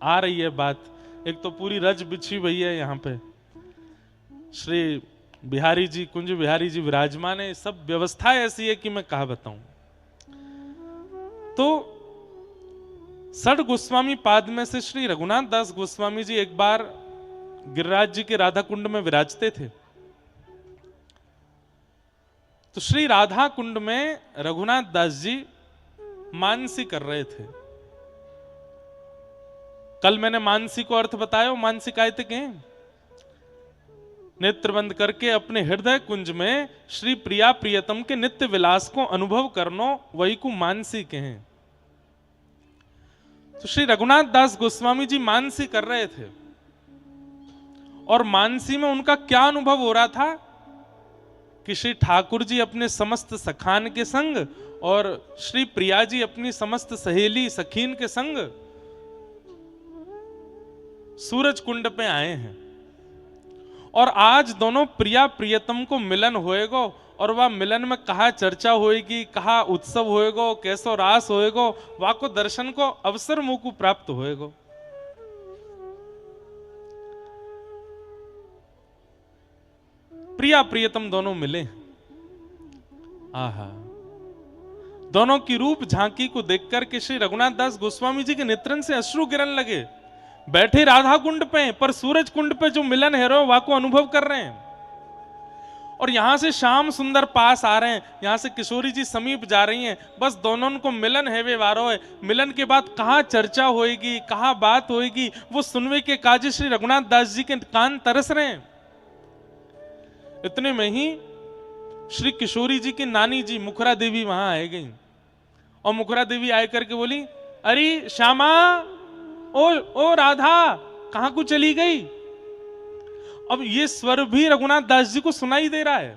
आ रही है बात। एक तो पूरी रज बिछी हुई है यहाँ पे, श्री बिहारी जी, कुंज बिहारी जी विराजमान है, सब व्यवस्था ऐसी है कि मैं कहा बताऊं। तो षड गोस्वामी पाद में से श्री रघुनाथ दास गोस्वामी जी एक बार गिरिराज जी के राधा कुंड में विराजते थे। तो श्री राधा कुंड में रघुनाथ दास जी मानसी कर रहे थे। कल मैंने मानसी को अर्थ बताया, मानसी कायते के नेत्र बंद करके अपने हृदय कुंज में श्री प्रिया प्रियतम के नित्य विलास को अनुभव करनो, वही को मानसी कहें। तो श्री रघुनाथ दास गोस्वामी जी मानसी कर रहे थे, और मानसी में उनका क्या अनुभव हो रहा था कि श्री ठाकुर जी अपने समस्त सखान के संग और श्री प्रिया जी अपनी समस्त सहेली सखीन के संग सूरज कुंड पे आए हैं, और आज दोनों प्रिया प्रियतम को मिलन होएगो, और वह मिलन में कहा चर्चा होएगी, कहा उत्सव होएगो, कैसो रास होएगो, वह को दर्शन को अवसर मुंह को प्राप्त होएगो। प्रिया प्रियतम दोनों मिले। आहा, दोनों की रूप झांकी को देखकर के श्री रघुनाथ दास गोस्वामी जी के नेत्रन से अश्रु गिरने लगे। बैठे राधा कुंड पे, पर सूरज कुंड पे जो मिलन है रो, वाको अनुभव कर रहे हैं। और यहां से श्याम सुंदर पास आ रहे हैं, यहां से किशोरी जी समीप जा रही हैं, बस दोनों को मिलन है वे वारो है। मिलन के बाद कहां चर्चा होएगी, कहां बात होएगी, वो सुनवे के काजे श्री रघुनाथ दास जी के कान तरस रहे हैं। इतने में ही श्री किशोरी जी की नानी जी मुखरा देवी वहां आ गई, और मुखरा देवी आए करके बोली, अरे श्यामा, ओ राधा, कहां को चली गई। अब ये स्वर भी रघुनाथ दास जी को सुनाई दे रहा है।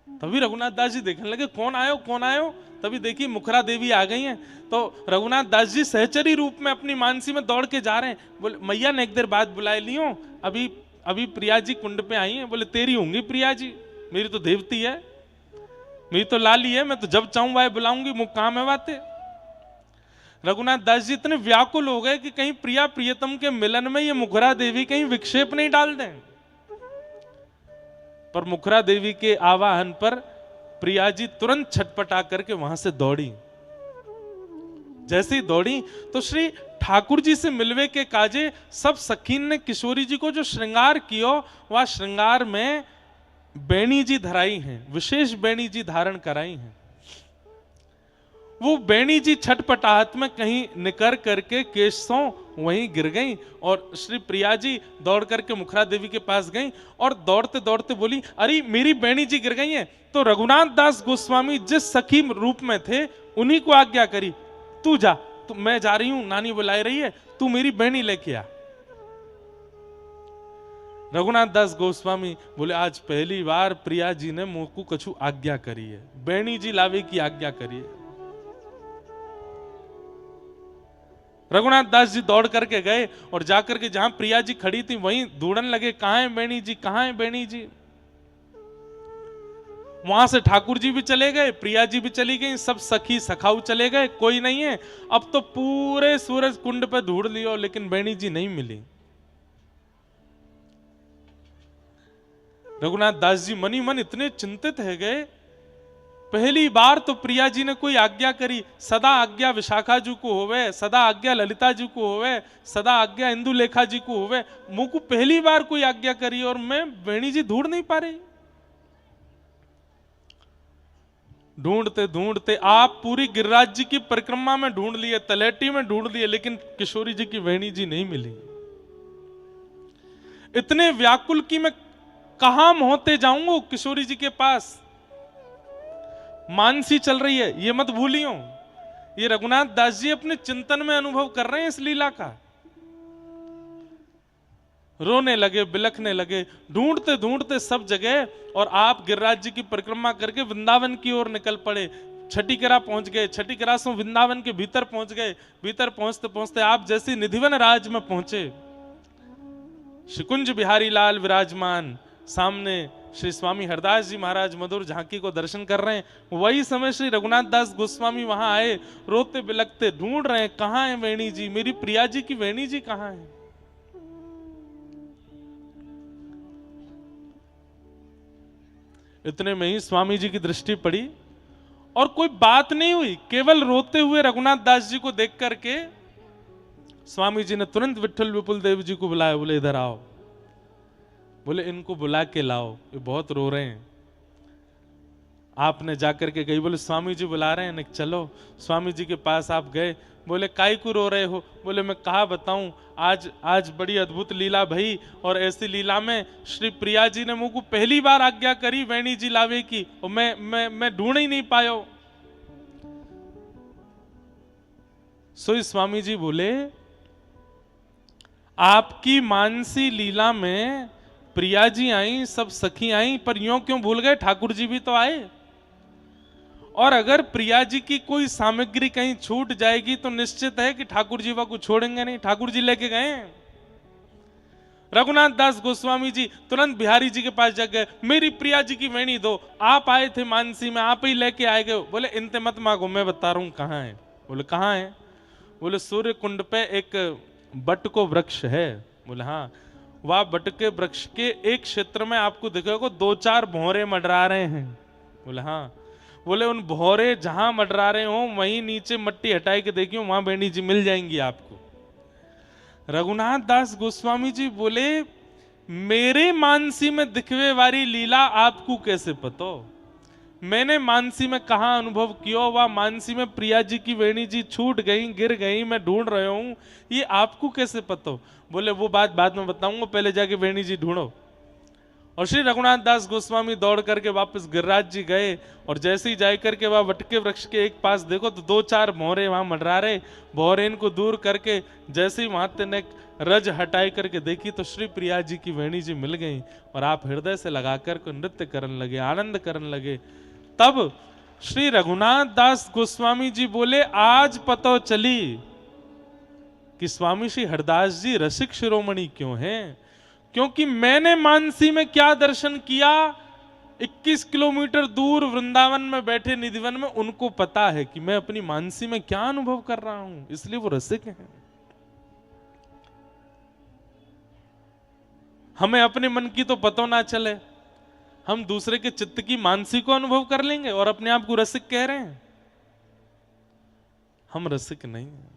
तभी रघुनाथ दास जी देखने लगे, कौन आयो कौन आयो। तभी देखिए मुखरा देवी आ गई हैं। तो रघुनाथ दास जी सहचरी रूप में अपनी मानसी में दौड़ के जा रहे हैं। बोले, मैया ने एक देर बाद बुलाए लियो, अभी प्रिया जी कुंड पे आई हैं। बोले, तेरी होंगी प्रिया जी, मेरी तो देवती है, मेरी तो लाली है, मैं तो जब चाहूं वह बुलाऊंगी, मुझ काम है बातें। रघुनाथ दास जी इतने व्याकुल हो गए कि कहीं प्रिया प्रियतम के मिलन में ये मुखरा देवी कहीं विक्षेप नहीं डाल दें। पर मुखरा देवी के आवाहन पर प्रिया जी तुरंत छटपटा करके वहां से दौड़ी। जैसे ही दौड़ी तो श्री ठाकुर जी से मिलवे के काजे सब सखीन ने किशोरी जी को जो श्रृंगार कियो, वह श्रृंगार में बेणी जी धराई हैं, विशेष बेणी जी धारण कराई हैं। वो बेणी जी छटपटाहट में कहीं निकर करके केशों वहीं गिर गई, और श्री प्रिया जी दौड़ करके मुखरा देवी के पास गई और दौड़ते दौड़ते बोली, अरे मेरी बेणी जी गिर गई हैं। तो रघुनाथ दास गोस्वामी जिस सखी रूप में थे उन्हीं को आज्ञा करी, तू जा, तो मैं जा रही हूं, नानी बुलाई रही है, तू मेरी बेणी लेके आ। रघुनाथ दास गोस्वामी बोले, आज पहली बार प्रिया जी ने मुंह को कछु आज्ञा करी है, बेणी जी लावे की आज्ञा करी है। रघुनाथ दास जी दौड़ करके गए और जाकर के जहां प्रिया जी खड़ी थी वहीं ढूंढने लगे, कहां है बेणी जी, कहां है बेणी जी। वहां से ठाकुर जी भी चले गए, प्रिया जी भी चली गई, सब सखी सखाऊ चले गए, कोई नहीं है। अब तो पूरे सूरज कुंड पे ढूंढ लियो, लेकिन बेणी जी नहीं मिली। रघुनाथ दास जी मनी मन इतने चिंतित है गए। पहली बार तो प्रिया जी ने कोई आज्ञा करी, सदा आज्ञा विशाखा जी को होवे, सदा आज्ञा ललिता जी को होवे, सदा आज्ञा इंदुलेखा जी को होवे, मुंह को पहली बार कोई आज्ञा करी और मैं बेणी जी ढूंढ नहीं पा रही। ढूंढते ढूंढते आप पूरी गिरिराज जी की परिक्रमा में ढूंढ लिए, तलेटी में ढूंढ लिए, लेकिन किशोरी जी की बेणी जी नहीं मिली। इतने व्याकुल की मैं कहां होते जाऊंगा किशोरी जी के पास। मानसी चल रही है, ये मत भूलियो। ये रघुनाथ दास जी अपने चिंतन में अनुभव कर रहे हैं इस लीला का। रोने लगे, बिलखने लगे, ढूंढते ढूंढते सब जगह, और आप गिरिराज जी की परिक्रमा करके वृंदावन की ओर निकल पड़े। छठीकरा पहुंच गए, छठीकरा से वृंदावन के भीतर पहुंच गए। भीतर पहुंचते पहुंचते आप जैसे निधिवन राज में पहुंचे, शिकुंज बिहारी लाल विराजमान, सामने श्री स्वामी हरदास जी महाराज मधुर झांकी को दर्शन कर रहे हैं, वही समय श्री रघुनाथ दास गोस्वामी वहां आए, रोते बिलखते ढूंढ रहे हैं, कहां है वेणी जी, मेरी प्रिया जी की वेणी जी कहां है। इतने में ही स्वामी जी की दृष्टि पड़ी और कोई बात नहीं हुई, केवल रोते हुए रघुनाथ दास जी को देख करके स्वामी जी ने तुरंत विठल विपुल देव जी को बुलाया, बोले इधर आओ, बोले इनको बुला के लाओ, ये बहुत रो रहे हैं। आपने जाकर के गई, बोले स्वामी जी बुला रहे हैं, चलो। स्वामी जी के पास आप गए, बोले काई को रो रहे हो, बोले मैं कहा बताऊं, आज बड़ी अद्भुत लीला भई, और ऐसी लीला में श्री प्रिया जी ने मुझको पहली बार आज्ञा करी वेणी जी लावे की, और मैं ढूंढ ही नहीं पायो। सोई स्वामी जी बोले आपकी मानसी लीला में प्रिया जी आई, सब सखी आई, पर यूं क्यों भूल गए, ठाकुर जी भी तो आए। और अगर प्रिया जी की कोई सामग्री कहीं छूट जाएगी तो निश्चित है कि ठाकुर जी को छोड़ेंगे नहीं, ठाकुर जी लेके गए। रघुनाथ दास गोस्वामी जी तुरंत बिहारी जी के पास जा गए, मेरी प्रिया जी की वेणी दो, आप आए थे मानसी में, आप ही लेके आए गए। बोले इनते मत मांगो, मैं बता रहा हूं कहां है। बोले कहां है, बोले सूर्य कुंड पे एक बट को वृक्ष है। बोले हाँ, वह बट के वृक्ष के एक क्षेत्र में आपको दिखेगा 2-4 भौरे मंडरा रहे हैं। बोले हाँ। बोले उन भौरे जहां मंडरा रहे हो वहीं नीचे मट्टी हटाई के देखियो, वहां वेणी जी मिल जाएंगी आपको। रघुनाथ दास गोस्वामी जी बोले मेरे मानसी में दिखवे वाली लीला आपको कैसे पता, मैंने मानसी में कहा अनुभव किया, वह मानसी में प्रिया जी की वेणी जी छूट गई, गिर गई, मैं ढूंढ रहा हूं, ये आपको कैसे पता। बोले वो बात बाद में बताऊंगा, पहले जाके वेणी जी ढूंढो। और श्री रघुनाथ दास गोस्वामी दौड़ करके वापस गिरिराज जी गए, और जैसे ही जाए करके वह वटके वृक्ष के एक पास देखो तो 2-4 भौरे वहां मंडरा रहे। भौरे इनको दूर करके जैसे ही वहां तेने रज हटाई करके देखी तो श्री प्रिया जी की वेणी जी मिल गई, और आप हृदय से लगा कर नृत्य करने लगे, आनंद करने लगे। तब श्री रघुनाथ दास गोस्वामी जी बोले आज पता चली कि स्वामी श्री हरदास जी रसिक शिरोमणि क्यों हैं, क्योंकि मैंने मानसी में क्या दर्शन किया, 21 किलोमीटर दूर वृंदावन में बैठे निधिवन में उनको पता है कि मैं अपनी मानसी में क्या अनुभव कर रहा हूं, इसलिए वो रसिक हैं। हमें अपने मन की तो पता ना चले, हम दूसरे के चित्त की मानसी को अनुभव कर लेंगे और अपने आप को रसिक कह रहे हैं। हम रसिक नहीं हैं,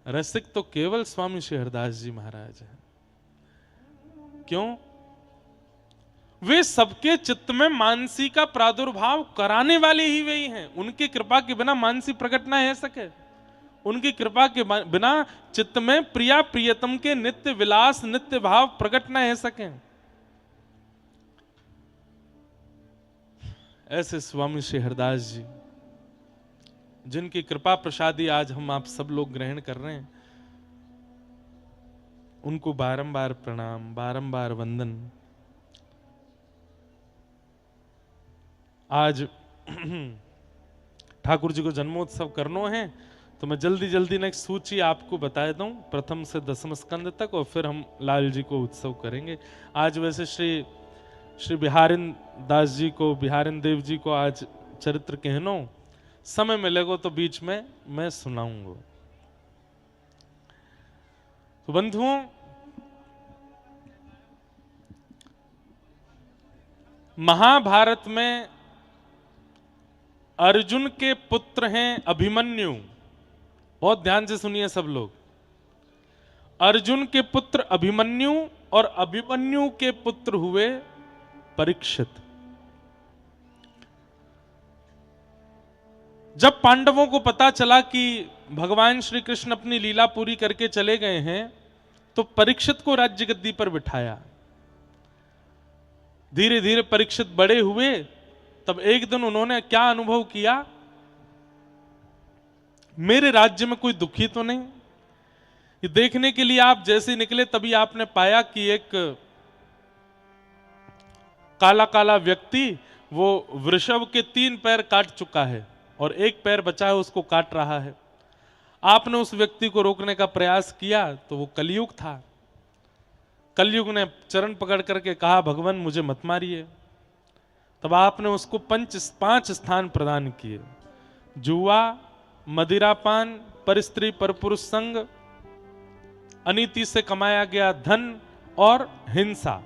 रसिक तो केवल स्वामी श्री हरदास जी महाराज हैं। क्यों? वे सबके चित्त में मानसी का प्रादुर्भाव कराने वाले ही वही हैं। उनकी कृपा के बिना मानसी प्रकट ना हो सके, उनकी कृपा के बिना चित्त में प्रिया प्रियतम के नित्य विलास नित्य भाव प्रकट ना हो सके। ऐसे स्वामी श्री हरदास जी जिनकी कृपा प्रसादी आज हम आप सब लोग ग्रहण कर रहे हैं, उनको बारंबार प्रणाम, बारंबार वंदन। आज ठाकुर जी को जन्मोत्सव करना है तो मैं जल्दी जल्दी ने एक सूची आपको बता दूं, प्रथम से दसम स्कंद तक, और फिर हम लाल जी को उत्सव करेंगे। आज वैसे श्री बिहारिन दास जी को, बिहारिन देव जी को आज चरित्र कहनो, समय मिलेगा तो बीच में मैं सुनाऊंगा। तो बंधुओं, महाभारत में अर्जुन के पुत्र हैं अभिमन्यु। बहुत ध्यान से सुनिए सब लोग। अर्जुन के पुत्र अभिमन्यु और अभिमन्यु के पुत्र हुए परीक्षित। जब पांडवों को पता चला कि भगवान श्री कृष्ण अपनी लीला पूरी करके चले गए हैं तो परीक्षित को राज्य गद्दी पर बिठाया। धीरे धीरे परीक्षित बड़े हुए, तब एक दिन उन्होंने क्या अनुभव किया, मेरे राज्य में कोई दुखी तो नहीं। ये देखने के लिए आप जैसे निकले तभी आपने पाया कि एक काला काला व्यक्ति वो वृषभ के 3 पैर काट चुका है और एक पैर बचा है, उसको काट रहा है। आपने उस व्यक्ति को रोकने का प्रयास किया तो वो कलयुग था, कलयुग ने चरण पकड़ करके कहा भगवान मुझे मत मारिए। तब आपने उसको 5 स्थान प्रदान किए, जुआ, मदिरापान, परस्त्री परपुरुष संग, अनीति से कमाया गया धन और हिंसा।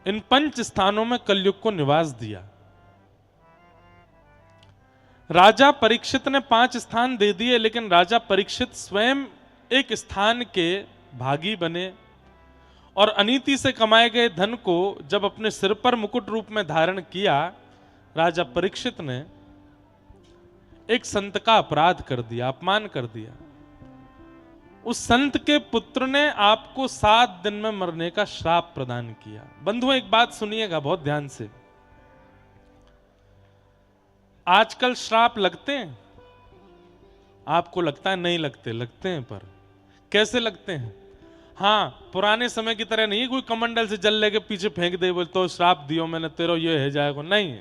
इन 5 स्थानों में कलयुग को निवास दिया। राजा परीक्षित ने 5 स्थान दे दिए, लेकिन राजा परीक्षित स्वयं एक स्थान के भागी बने और अनीति से कमाए गए धन को जब अपने सिर पर मुकुट रूप में धारण किया, राजा परीक्षित ने एक संत का अपराध कर दिया, अपमान कर दिया। उस संत के पुत्र ने आपको 7 दिन में मरने का श्राप प्रदान किया। बंधुओं, एक बात सुनिएगा बहुत ध्यान से। आजकल श्राप लगते हैं? आपको लगता है नहीं लगते? लगते हैं। पर कैसे लगते हैं? हाँ, पुराने समय की तरह नहीं कोई कमंडल से जल लेके पीछे फेंक दे बोल तो श्राप दियो मैंने तेरो ये है जाएगा, नहीं।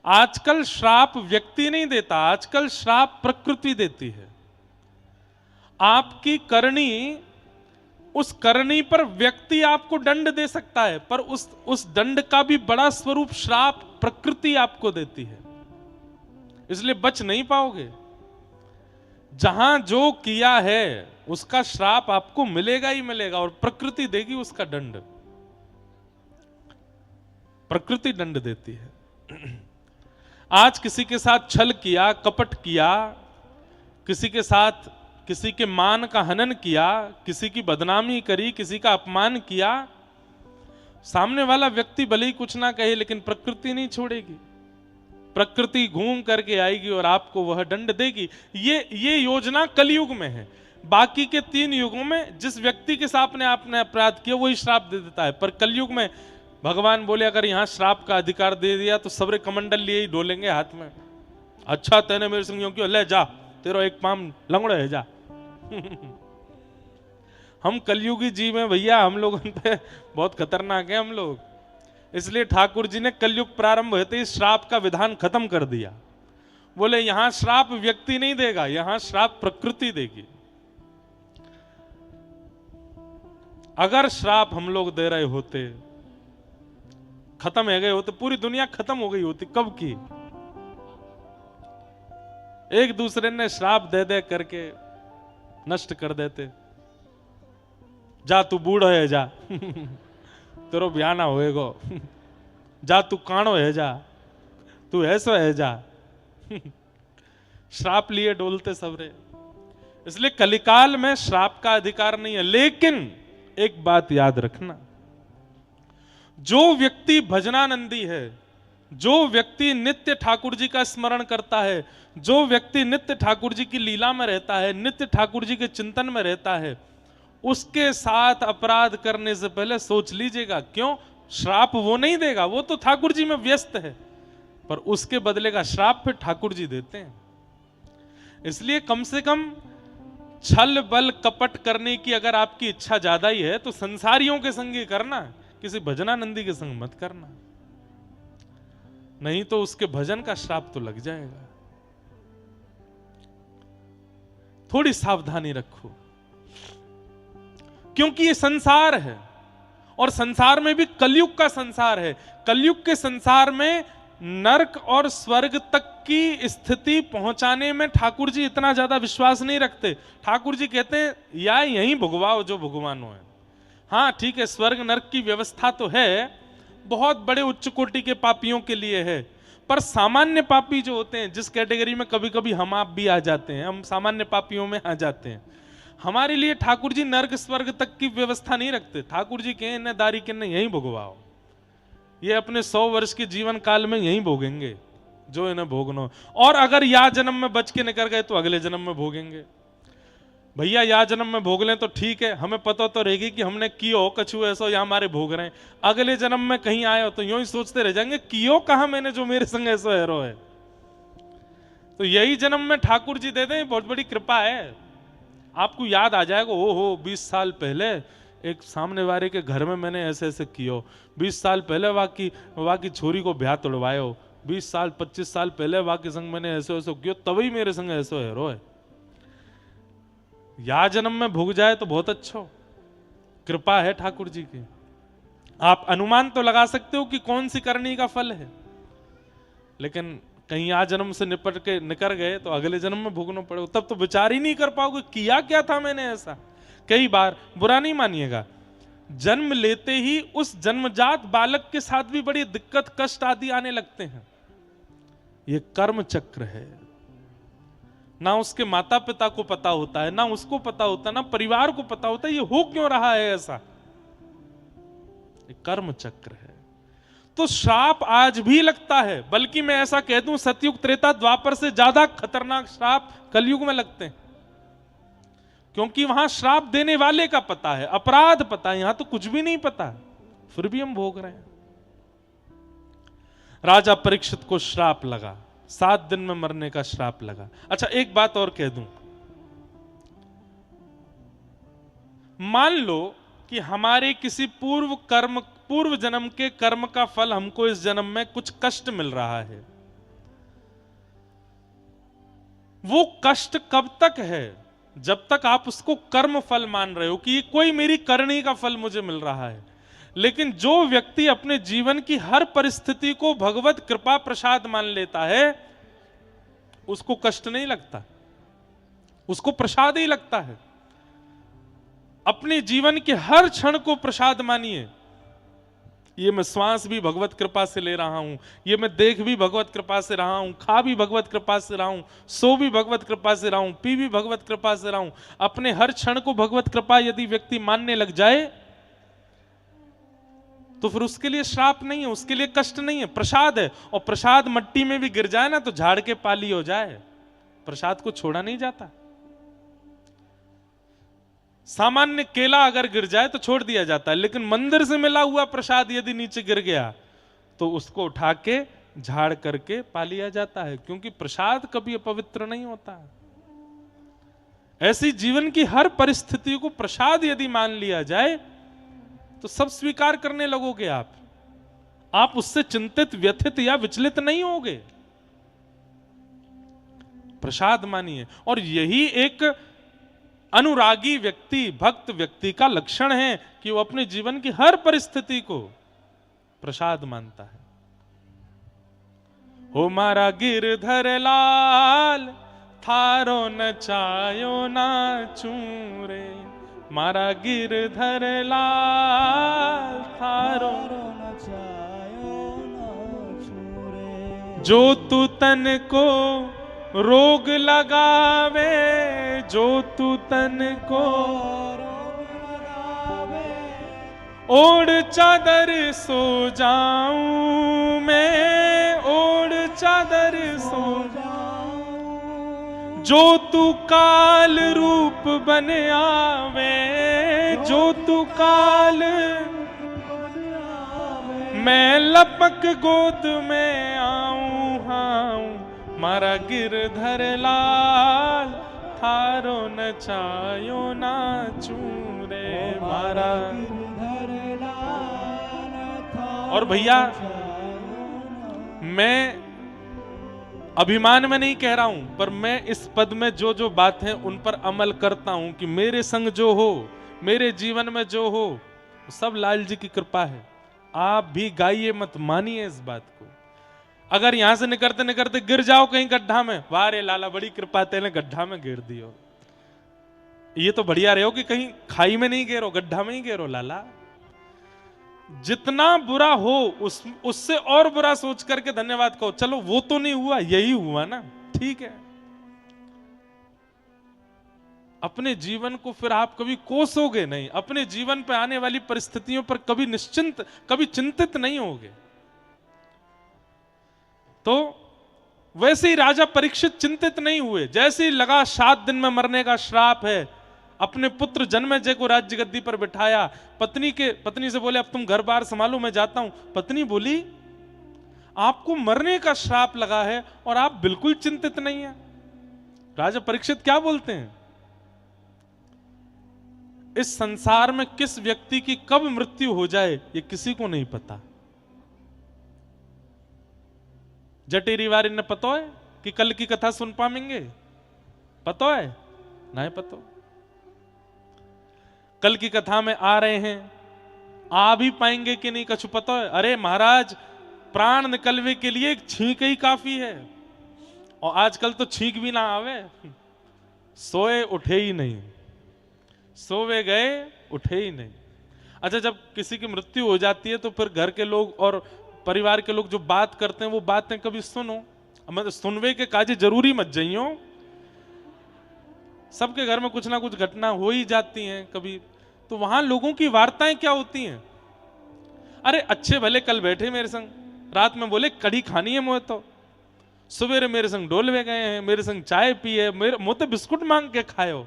आजकल श्राप व्यक्ति नहीं देता, आजकल श्राप प्रकृति देती है। आपकी करनी, उस करनी पर व्यक्ति आपको दंड दे सकता है, पर उस दंड का भी बड़ा स्वरूप श्राप प्रकृति आपको देती है। इसलिए बच नहीं पाओगे। जहां जो किया है उसका श्राप आपको मिलेगा ही मिलेगा, और प्रकृति देगी उसका दंड। प्रकृति दंड देती है। आज किसी के साथ छल किया, कपट किया, किसी के साथ किसी के मान का हनन किया, किसी की बदनामी करी, किसी का अपमान किया, सामने वाला व्यक्ति भले ही कुछ ना कहे, लेकिन प्रकृति नहीं छोड़ेगी। प्रकृति घूम करके आएगी और आपको वह दंड देगी। ये योजना कलयुग में है। बाकी के 3 युगों में जिस व्यक्ति के साथ आपने अपराध किया वही श्राप दे देता है, पर कलयुग में भगवान बोले अगर यहां श्राप का अधिकार दे दिया तो सबरे कमंडल लिए ही डोलेंगे हाथ में। अच्छा तेने मेरे संग क्यों, ले जा, तेरा एक पाम लंगड़े है जा। हम कलयुगी जीव हैं भैया, हम लोग पे बहुत खतरनाक है हम लोग। इसलिए ठाकुर जी ने कलयुग प्रारंभ होते ही श्राप का विधान खत्म कर दिया। बोले यहां श्राप व्यक्ति नहीं देगा, यहां श्राप प्रकृति देगी। अगर श्राप हम लोग दे रहे होते, खत्म हो गए होते, पूरी दुनिया खत्म हो गई होती कब की। एक दूसरे ने श्राप दे दे करके नष्ट कर देते। जा तू बूढ़ो है जा, तेरो ब्याह होएगो, जा तू काणो है जा, तू ऐसो है जा। श्राप लिए डोलते सबरे। इसलिए कलिकाल में श्राप का अधिकार नहीं है। लेकिन एक बात याद रखना, जो व्यक्ति भजनानंदी है, जो व्यक्ति नित्य ठाकुर जी का स्मरण करता है, जो व्यक्ति नित्य ठाकुर जी की लीला में रहता है, नित्य ठाकुर जी के चिंतन में रहता है, उसके साथ अपराध करने से पहले सोच लीजिएगा। क्यों? श्राप वो नहीं देगा, वो तो ठाकुर जी में व्यस्त है, पर उसके बदले का श्राप फिर ठाकुर जी देते हैं। इसलिए कम से कम छल बल कपट करने की अगर आपकी इच्छा ज्यादा ही है तो संसारियों के संग ही करना, किसी भजनानंदी के संग मत करना, नहीं तो उसके भजन का श्राप तो लग जाएगा। थोड़ी सावधानी रखो, क्योंकि ये संसार है और संसार में भी कलयुग का संसार है। कलयुग के संसार में नरक और स्वर्ग तक की स्थिति पहुंचाने में ठाकुर जी इतना ज्यादा विश्वास नहीं रखते। ठाकुर जी कहते हैं या यहीं भुगवाओ जो भगवानो है। हाँ ठीक है, स्वर्ग नरक की व्यवस्था तो है, बहुत बड़े उच्च कोटि के पापियों के लिए है, पर सामान्य पापी जो होते हैं, जिस कैटेगरी में कभी कभी हम आप भी आ जाते हैं, हम सामान्य पापियों में आ जाते हैं, हमारे लिए ठाकुर जी नरक स्वर्ग तक की व्यवस्था नहीं रखते। ठाकुर जी कहें न दारी के न यहीं भोगवाओ, ये अपने 100 वर्ष के जीवन काल में यहीं भोगेंगे जो इन्हें भोगना, और अगर या जन्म में बच के निकल गए तो अगले जन्म में भोगेंगे। भैया या जन्म में भोग लें तो ठीक है, हमें पता तो रहेगी कि हमने कियो कछु ऐसा या हमारे भोग रहे हैं। अगले जन्म में कहीं आए हो तो यूं ही सोचते रह जाएंगे कियो कहा मैंने जो मेरे संग ऐसा हैरो है। तो यही जन्म में ठाकुर जी दे दें, बहुत बड़ी कृपा है। आपको याद आ जाएगा, ओहो 20 साल पहले एक सामने वाले के घर में मैंने ऐसे ऐसे कियो, 20 साल पहले वाकी छोरी को ब्याह तोड़वायो, 20 साल 25 साल पहले वाके संग मैंने ऐसे ऐसे कियो, तभी मेरे संग ऐसा हैरो है। या जन्म में भोग जाए तो बहुत अच्छा, कृपा है ठाकुर जी की। आप अनुमान तो लगा सकते हो कि कौन सी करनी का फल है, लेकिन कहीं आ जन्म से निपट के निकल गए तो अगले जन्म में भोगना पड़ेगा, तब तो विचार ही नहीं कर पाओगे किया क्या था मैंने ऐसा। कई बार, बुरा नहीं मानिएगा, जन्म लेते ही उस जन्मजात बालक के साथ भी बड़ी दिक्कत कष्ट आदि आने लगते हैं। ये कर्म चक्र है, ना उसके माता पिता को पता होता है, ना उसको पता होता, ना परिवार को पता होता है ये हो क्यों रहा है ऐसा। ये कर्म चक्र है। तो श्राप आज भी लगता है, बल्कि मैं ऐसा कह दूं सतयुग त्रेता द्वापर से ज्यादा खतरनाक श्राप कलयुग में लगते हैं, क्योंकि वहां श्राप देने वाले का पता है, अपराध पता है, यहां तो कुछ भी नहीं पता, फिर भी हम भोग रहे हैं। राजा परीक्षित को श्राप लगा, 7 दिन में मरने का श्राप लगा। अच्छा एक बात और कह दूं, मान लो कि हमारे किसी पूर्व जन्म के कर्म का फल हमको इस जन्म में कुछ कष्ट मिल रहा है। वो कष्ट कब तक है? जब तक आप उसको कर्म फल मान रहे हो कि ये कोई मेरी करनी का फल मुझे मिल रहा है। लेकिन जो व्यक्ति अपने जीवन की हर परिस्थिति को भगवत कृपा प्रसाद मान लेता है, उसको कष्ट नहीं लगता, उसको प्रसाद ही लगता है। अपने जीवन के हर क्षण को प्रसाद मानिए। ये मैं श्वास भी भगवत कृपा से ले रहा हूं, ये मैं देख भी भगवत कृपा से रहा हूं, खा भी भगवत कृपा से रहा हूं, सो भी भगवत कृपा से रहा हूं, पी भी भगवत कृपा से रहा हूं। अपने हर क्षण को भगवत कृपा यदि व्यक्ति मानने लग जाए तो फिर उसके लिए श्राप नहीं है, उसके लिए कष्ट नहीं है, प्रसाद है। और प्रसाद मट्टी में भी गिर जाए ना तो झाड़ के पाली हो जाए, प्रसाद को छोड़ा नहीं जाता। सामान्य केला अगर गिर जाए तो छोड़ दिया जाता है, लेकिन मंदिर से मिला हुआ प्रसाद यदि नीचे गिर गया तो उसको उठा के झाड़ करके पा लिया जाता है, क्योंकि प्रसाद कभी अपवित्र नहीं होता। ऐसी जीवन की हर परिस्थिति को प्रसाद यदि मान लिया जाए तो सब स्वीकार करने लगोगे आप उससे चिंतित, व्यथित या विचलित नहीं होगे। प्रसाद मानिए। और यही एक अनुरागी व्यक्ति, भक्त व्यक्ति का लक्षण है कि वो अपने जीवन की हर परिस्थिति को प्रसाद मानता है। हो मारा गिरधर लाल थारो नचायो नाचू रे, मारा गिरधर लाल थारो नचायो नाचू रे। जो तू तन को रोग लगावे, जो तू तन को रोग लगावे, ओढ़ चादर सो जाऊं मैं, ओढ़ चादर सो जाऊं। जो तू काल रूप बन आवे, जो तू काल मैं लपक गोद में आऊं, हाँ मारा गिरधर लाल थारो नचायो नाचू रे, मारा गिरधर लाल। और भैया मैं अभिमान में नहीं कह रहा हूं, पर मैं इस पद में जो जो बात है उन पर अमल करता हूं कि मेरे संग जो हो, मेरे जीवन में जो हो, सब लाल जी की कृपा है। आप भी गाइए मत, मानिए इस बात को। अगर यहां से निकलते निकलते गिर जाओ कहीं गड्ढा में, वाह रे लाला बड़ी कृपा तेने गड्ढा में गिर दियो, ये तो बढ़िया रहे हो कि कहीं खाई में नहीं गिरो, गड्ढा में ही गिरो लाला। जितना बुरा हो उससे और बुरा सोच करके धन्यवाद कहो, चलो वो तो नहीं हुआ, यही हुआ ना, ठीक है। अपने जीवन को फिर आप कभी कोसोगे नहीं, अपने जीवन पर आने वाली परिस्थितियों पर कभी चिंतित नहीं होगे। तो वैसे ही राजा परीक्षित चिंतित नहीं हुए। जैसे ही लगा 7 दिन में मरने का श्राप है, अपने पुत्र जन्मेजय को राज्य गद्दी पर बिठाया। पत्नी से बोले अब तुम घर बार संभालो, मैं जाता हूं। पत्नी बोली आपको मरने का श्राप लगा है और आप बिल्कुल चिंतित नहीं है। राजा परीक्षित क्या बोलते हैं, इस संसार में किस व्यक्ति की कब मृत्यु हो जाए ये किसी को नहीं पता। जटेरी वारी ने पता है कि कल की कथा सुन पाएंगे, पता है नहीं पता। कल की कथा में आ रहे हैं, आ भी पाएंगे कि नहीं कछु पता है? अरे महाराज, प्राण निकलवे के लिए एक छींक ही काफी है, और आजकल तो छींक भी ना आवे, सोए उठे ही नहीं, सोवे गए उठे ही नहीं। अच्छा, जब किसी की मृत्यु हो जाती है तो फिर घर के लोग और परिवार के लोग जो बात करते हैं वो बातें कभी सुनो, मतलब सुनवे के काजे जरूरी मत जाइयो, सबके घर में कुछ ना कुछ घटना हो ही जाती हैं कभी, तो वहां लोगों की वार्ताएं क्या होती हैं? अरे अच्छे भले कल बैठे मेरे संग, रात में बोले कढ़ी खानी है मुझे, तो सवेरे मेरे संग डोलवे गए हैं, मेरे संग चाय पी है, मेरे मुंह तो बिस्कुट मांग के खाए हो,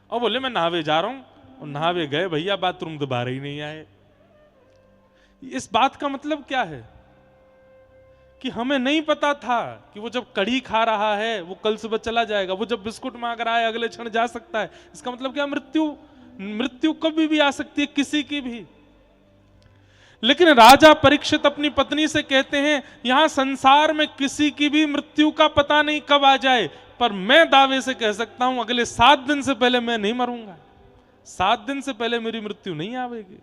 और बोले मैं नहावे जा रहा हूं, और नहावे गए भैया, बाथरूम दोबारा ही नहीं आए। इस बात का मतलब क्या है कि हमें नहीं पता था कि वो जब कढ़ी खा रहा है वो कल सुबह चला जाएगा, वो जब बिस्कुट मांग रहा है अगले क्षण जा सकता है। इसका मतलब क्या? मृत्यु कभी भी आ सकती है किसी की भी। लेकिन राजा परीक्षित अपनी पत्नी से कहते हैं, यहां संसार में किसी की भी मृत्यु का पता नहीं कब आ जाए, पर मैं दावे से कह सकता हूं अगले 7 दिन से पहले मैं नहीं मरूंगा, 7 दिन से पहले मेरी मृत्यु नहीं आवेगी।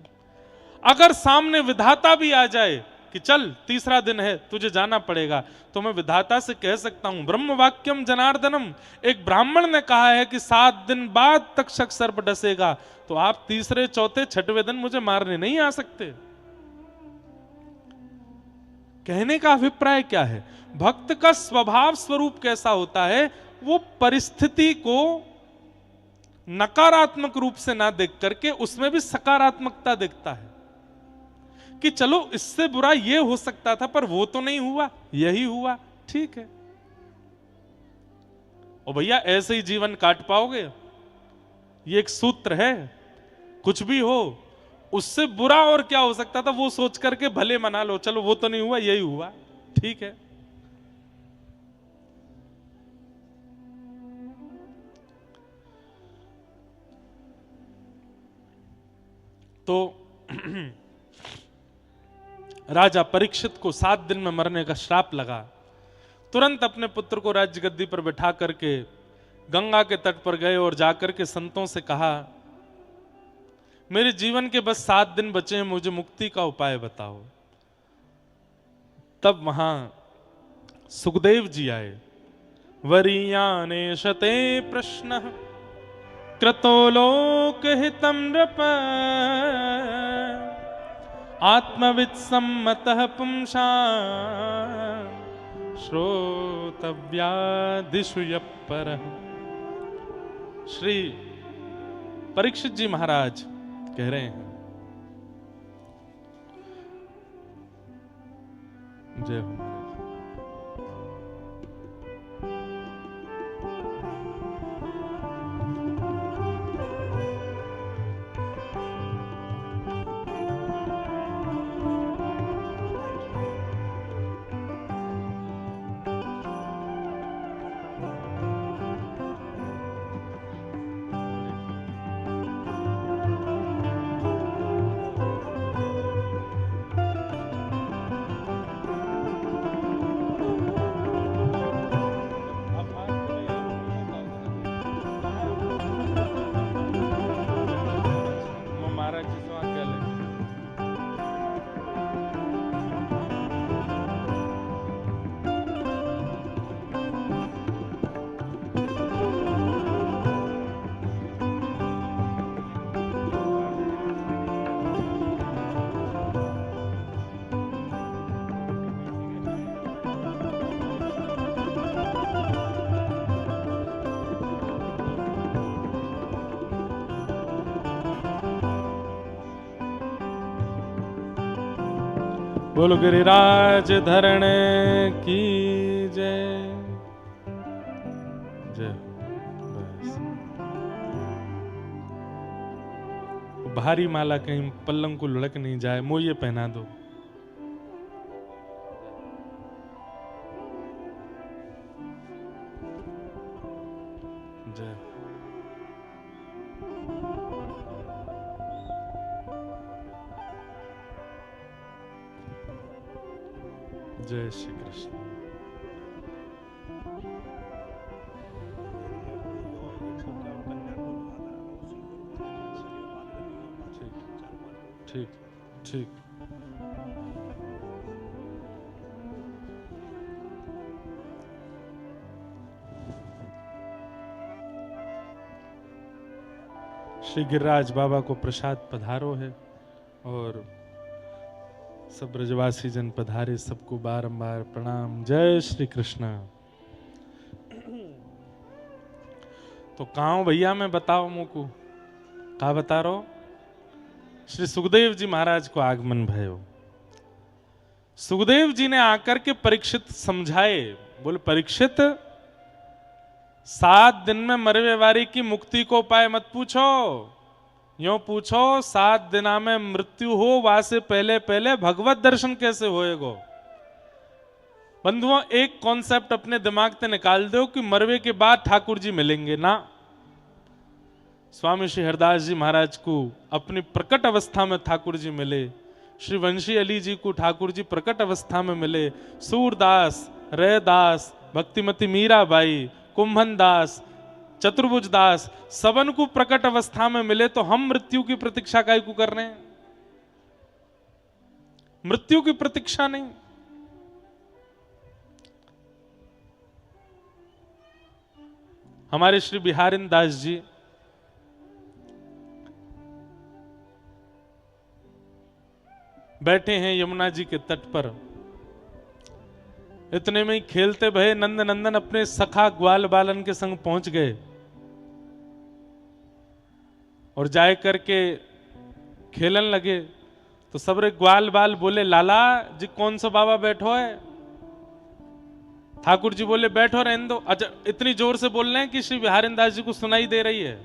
अगर सामने विधाता भी आ जाए कि चल तीसरा दिन है तुझे जाना पड़ेगा, तो मैं विधाता से कह सकता हूं, ब्रह्म वाक्यम जनार्दनम, एक ब्राह्मण ने कहा है कि 7 दिन बाद तक्षक सर्प डसेगा, तो आप तीसरे चौथे छठवें दिन मुझे मारने नहीं आ सकते। कहने का अभिप्राय क्या है? भक्त का स्वभाव स्वरूप कैसा होता है? वो परिस्थिति को नकारात्मक रूप से ना देख करके उसमें भी सकारात्मकता देखता है कि चलो इससे बुरा ये हो सकता था पर वो तो नहीं हुआ, यही हुआ, ठीक है। और भैया ऐसे ही जीवन काट पाओगे? ये एक सूत्र है, कुछ भी हो उससे बुरा और क्या हो सकता था वो सोच करके भले मना लो, चलो वो तो नहीं हुआ, यही हुआ, ठीक है। तो राजा परीक्षित को 7 दिन में मरने का श्राप लगा। तुरंत अपने पुत्र को राज्य गद्दी पर बिठा करके गंगा के तट पर गए और जाकर के संतों से कहा, मेरे जीवन के बस 7 दिन बचे हैं, मुझे मुक्ति का उपाय बताओ। तब वहां सुखदेव जी आए। वरीयाने शते प्रश्न कृतो लोक हितम नृप आत्मविद सम्मतः पुंसा श्रोतव्यादिषु यप्परः। श्री परीक्षित जी महाराज कह रहे हैं, जय हो महाराज। बोलो गिरिराज धरण की जय। जय। बस भारी माला कहीं पल्लंग को लुढ़क नहीं जाए, मोये पहना दो। जय। जय श्री कृष्ण। ठीक ठीक। श्री गिरिराज बाबा को प्रसाद पधारो है और सब ब्रजवासी जन पधारे, सबको बारंबार प्रणाम। जय श्री कृष्ण। तो कहाँ भैया मैं बताओ मुको का बता रहा हूं। श्री सुखदेव जी महाराज को आगमन भयो। सुखदेव जी ने आकर के परीक्षित समझाए, बोले परीक्षित 7 दिन में मरवे वारी की मुक्ति को उपाय मत पूछो, यूं पूछो 7 दिना में मृत्यु हो वासे पहले पहले भगवत दर्शन कैसे होएगो। बंधुओं एक कॉन्सेप्ट अपने दिमाग से निकाल दो कि मरवे के बाद ठाकुर जी मिलेंगे ना। स्वामी श्री हरदास जी महाराज को अपनी प्रकट अवस्था में ठाकुर जी मिले, श्री वंशी अली जी को ठाकुर जी प्रकट अवस्था में मिले, सूरदास, रैदास, भक्तिमती मीराबाई, कुंभन दास, चतुर्भुज दास सबन को प्रकट अवस्था में मिले, तो हम मृत्यु की प्रतीक्षा काहे को कर रहे हैं? मृत्यु की प्रतीक्षा नहीं। हमारे श्री बिहारिन दास जी बैठे हैं यमुना जी के तट पर, इतने में ही खेलते भये नंद नंदन अपने सखा ग्वाल बालन के संग पहुंच गए और जाए करके खेलन लगे। तो सबरे ग्वाल बाल बोले लाला जी कौन सा बाबा बैठो है? ठाकुर जी बोले बैठो रहने दो। अच्छा इतनी जोर से बोल रहे हैं कि श्री बिहारिन दास जी को सुनाई दे रही है।